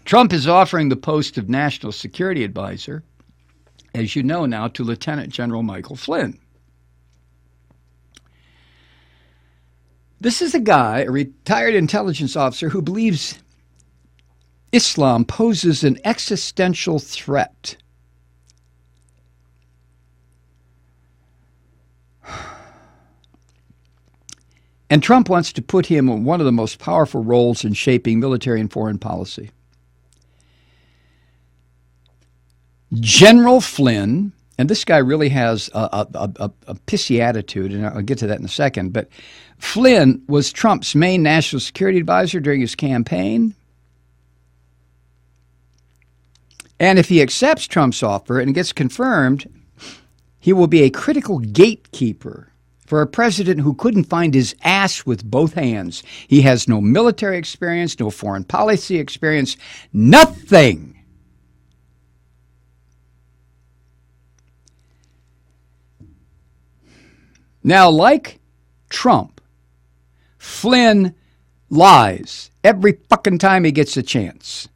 Trump is offering the post of National Security Advisor, as you know now, to Lieutenant General Michael Flynn. This is a guy, a retired intelligence officer, who believes Islam poses an existential threat. And Trump wants to put him in one of the most powerful roles in shaping military and foreign policy. General Flynn, and this guy really has a pissy attitude, and I'll get to that in a second, but Flynn was Trump's main national security advisor during his campaign. And if he accepts Trump's offer and gets confirmed, he will be a critical gatekeeper for a president who couldn't find his ass with both hands. He has no military experience, no foreign policy experience, nothing. Now, like Trump, Flynn lies every fucking time he gets a chance.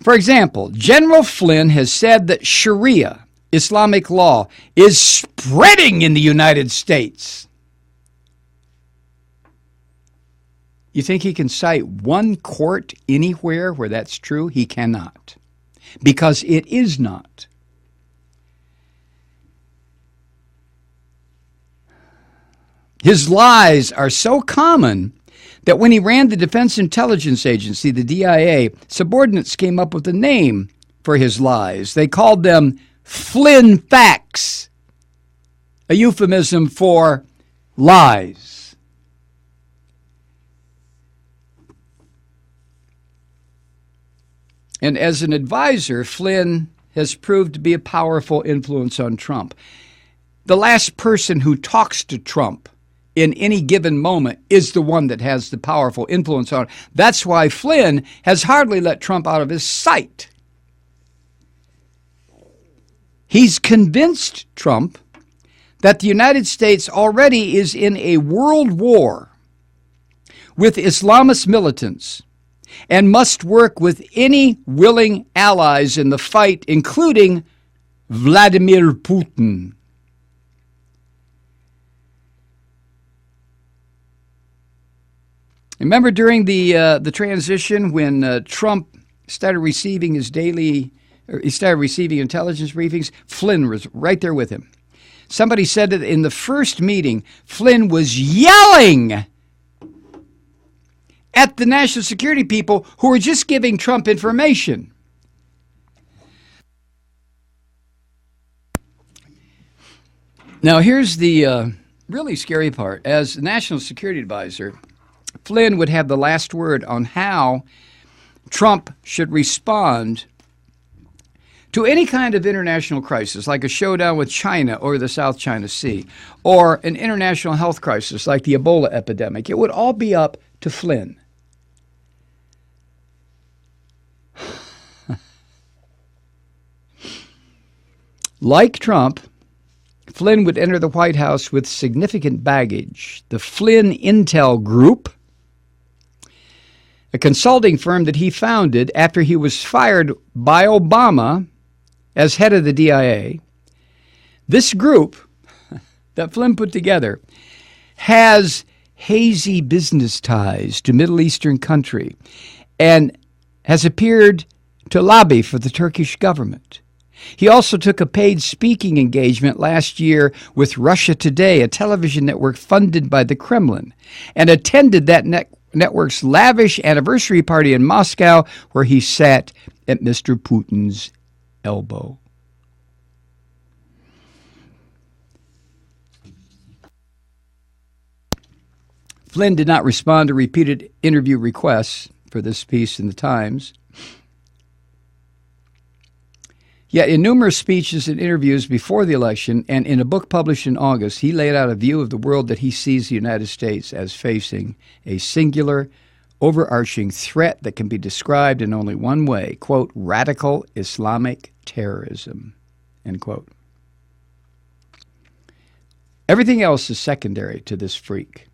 For example, General Flynn has said that Sharia, Islamic law, is spreading in the United States. You think he can cite one court anywhere where that's true? He cannot, because it is not. His lies are so common that when he ran the Defense Intelligence Agency, the DIA, subordinates came up with a name for his lies. They called them Flynn facts, a euphemism for lies. And as an advisor, Flynn has proved to be a powerful influence on Trump. The last person who talks to Trump in any given moment is the one that has the powerful influence on it. That's why Flynn has hardly let Trump out of his sight. He's convinced Trump that the United States already is in a world war with Islamist militants and must work with any willing allies in the fight, including Vladimir Putin. Remember during the transition when Trump started receiving he started receiving intelligence briefings? Flynn was right there with him. Somebody said that in the first meeting, Flynn was yelling at the national security people who were just giving Trump information. Now, here's the really scary part. As national security advisor, Flynn would have the last word on how Trump should respond to any kind of international crisis, like a showdown with China or the South China Sea, or an international health crisis like the Ebola epidemic. It would all be up to Flynn. Like Trump, Flynn would enter the White House with significant baggage. The Flynn Intel Group, a consulting firm that he founded after he was fired by Obama as head of the DIA, this group that Flynn put together has hazy business ties to Middle Eastern country and has appeared to lobby for the Turkish government. He also took a paid speaking engagement last year with Russia Today, a television network funded by the Kremlin, and attended that network's lavish anniversary party in Moscow, where he sat at Mr. Putin's elbow. Flynn did not respond to repeated interview requests for this piece in the Times. Yet in numerous speeches and interviews before the election and in a book published in August, he laid out a view of the world that he sees the United States as facing a singular, overarching threat that can be described in only one way, quote, radical Islamic terrorism, end quote. Everything else is secondary to this freak.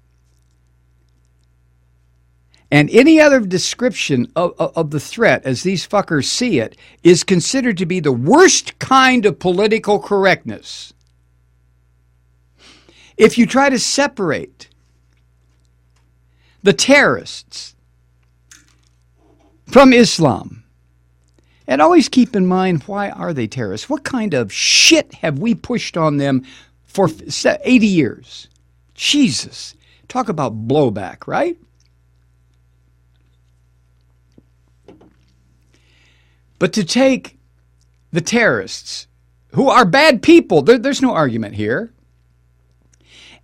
And any other description of the threat, as these fuckers see it, is considered to be the worst kind of political correctness. If you try to separate the terrorists from Islam, and always keep in mind, why are they terrorists? What kind of shit have we pushed on them for 80 years? Jesus, talk about blowback, right? But to take the terrorists, who are bad people, there's no argument here,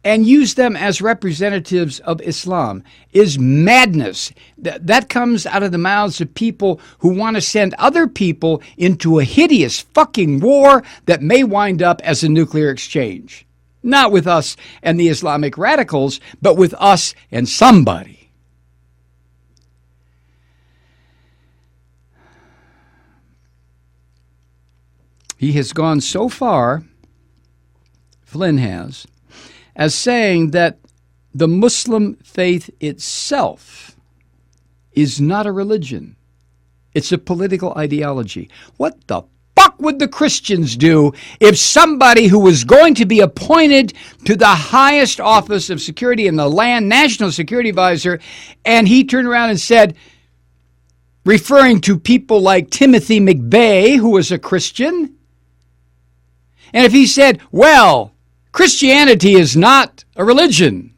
and use them as representatives of Islam is madness. That comes out of the mouths of people who want to send other people into a hideous fucking war that may wind up as a nuclear exchange. Not with us and the Islamic radicals, but with us and somebody. He has gone so far, Flynn has, as saying that the Muslim faith itself is not a religion. It's a political ideology. What the fuck would the Christians do if somebody who was going to be appointed to the highest office of security in the land, National Security Advisor, and he turned around and said, referring to people like Timothy McVeigh, who was a Christian, and if he said, well, Christianity is not a religion,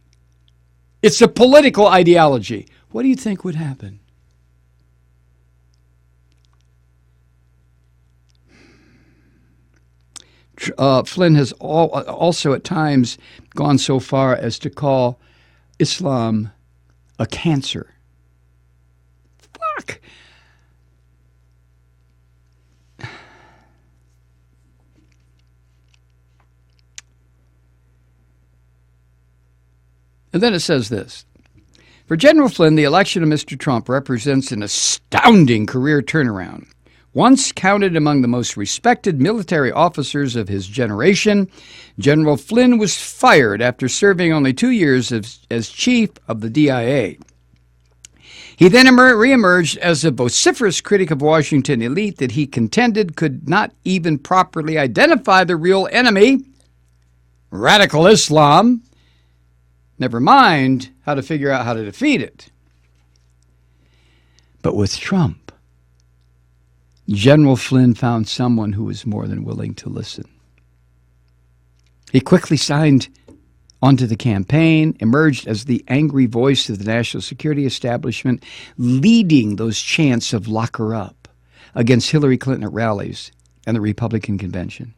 it's a political ideology, what do you think would happen? Flynn has also at times gone so far as to call Islam a cancer. Fuck! And then it says this. For General Flynn, the election of Mr. Trump represents an astounding career turnaround. Once counted among the most respected military officers of his generation, General Flynn was fired after serving only 2 years as chief of the DIA. He then reemerged as a vociferous critic of Washington elite that he contended could not even properly identify the real enemy, radical Islam, never mind how to figure out how to defeat it. But with Trump, General Flynn found someone who was more than willing to listen. He quickly signed onto the campaign, emerged as the angry voice of the national security establishment, leading those chants of lock her up against Hillary Clinton at rallies and the Republican convention.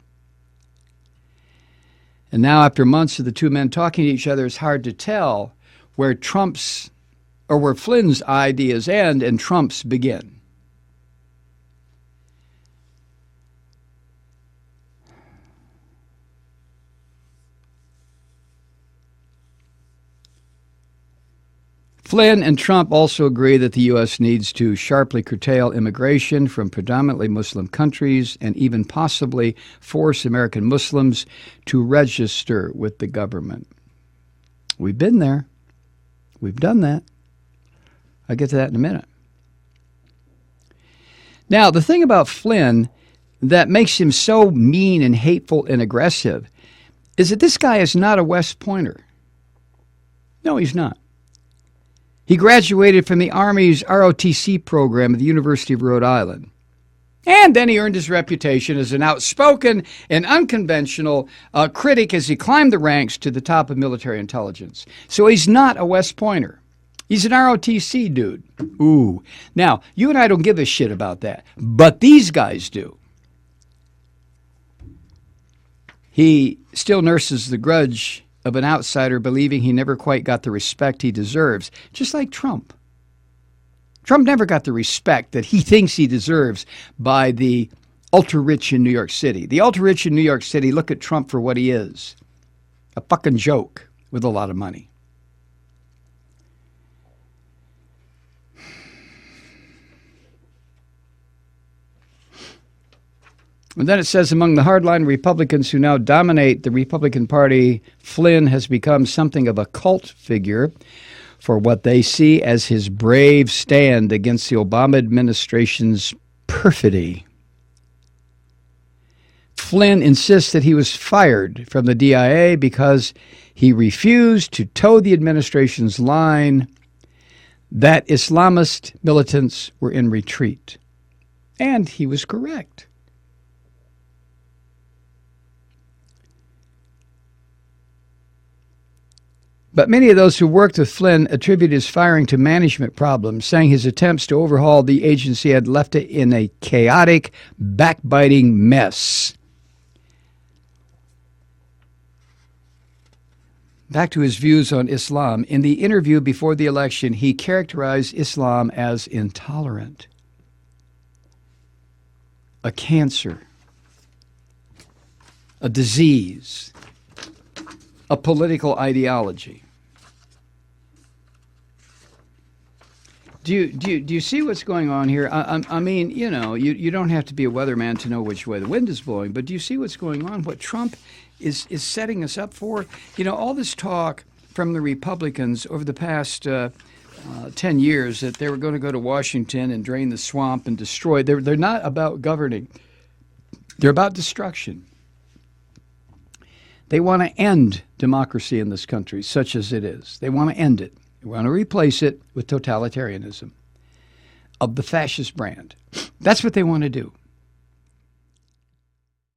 And now, after months of the two men talking to each other, it's hard to tell where Flynn's ideas end and Trump's begin. Flynn and Trump also agree that the U.S. needs to sharply curtail immigration from predominantly Muslim countries and even possibly force American Muslims to register with the government. We've been there. We've done that. I'll get to that in a minute. Now, the thing about Flynn that makes him so mean and hateful and aggressive is that this guy is not a West Pointer. No, he's not. He graduated from the Army's ROTC program at the University of Rhode Island. And then he earned his reputation as an outspoken and unconventional critic as he climbed the ranks to the top of military intelligence. So he's not a West Pointer. He's an ROTC dude. Ooh. Now, you and I don't give a shit about that, but these guys do. He still nurses the grudge of an outsider believing he never quite got the respect he deserves, just like Trump. Trump never got the respect that he thinks he deserves by the ultra-rich in New York City. The ultra-rich in New York City look at Trump for what he is, a fucking joke with a lot of money. And then it says, among the hardline Republicans who now dominate the Republican Party, Flynn has become something of a cult figure. for what they see as his brave stand against the Obama administration's perfidy. Flynn insists that he was fired from the DIA because he refused to toe the administration's line that Islamist militants were in retreat. And he was correct. But many of those who worked with Flynn attribute his firing to management problems, saying his attempts to overhaul the agency had left it in a chaotic, backbiting mess. Back to his views on Islam. In the interview before the election, he characterized Islam as intolerant, a cancer, a disease, a political ideology. Do you see what's going on here? I mean, you know, you don't have to be a weatherman to know which way the wind is blowing, but do you see what's going on? What Trump is setting us up for? You know, all this talk from the Republicans over the past 10 years that they were going to go to Washington and drain the swamp and destroy. They're not about governing. They're about destruction. They want to end democracy in this country, such as it is. They want to end it. They want to replace it with totalitarianism of the fascist brand. That's what they want to do.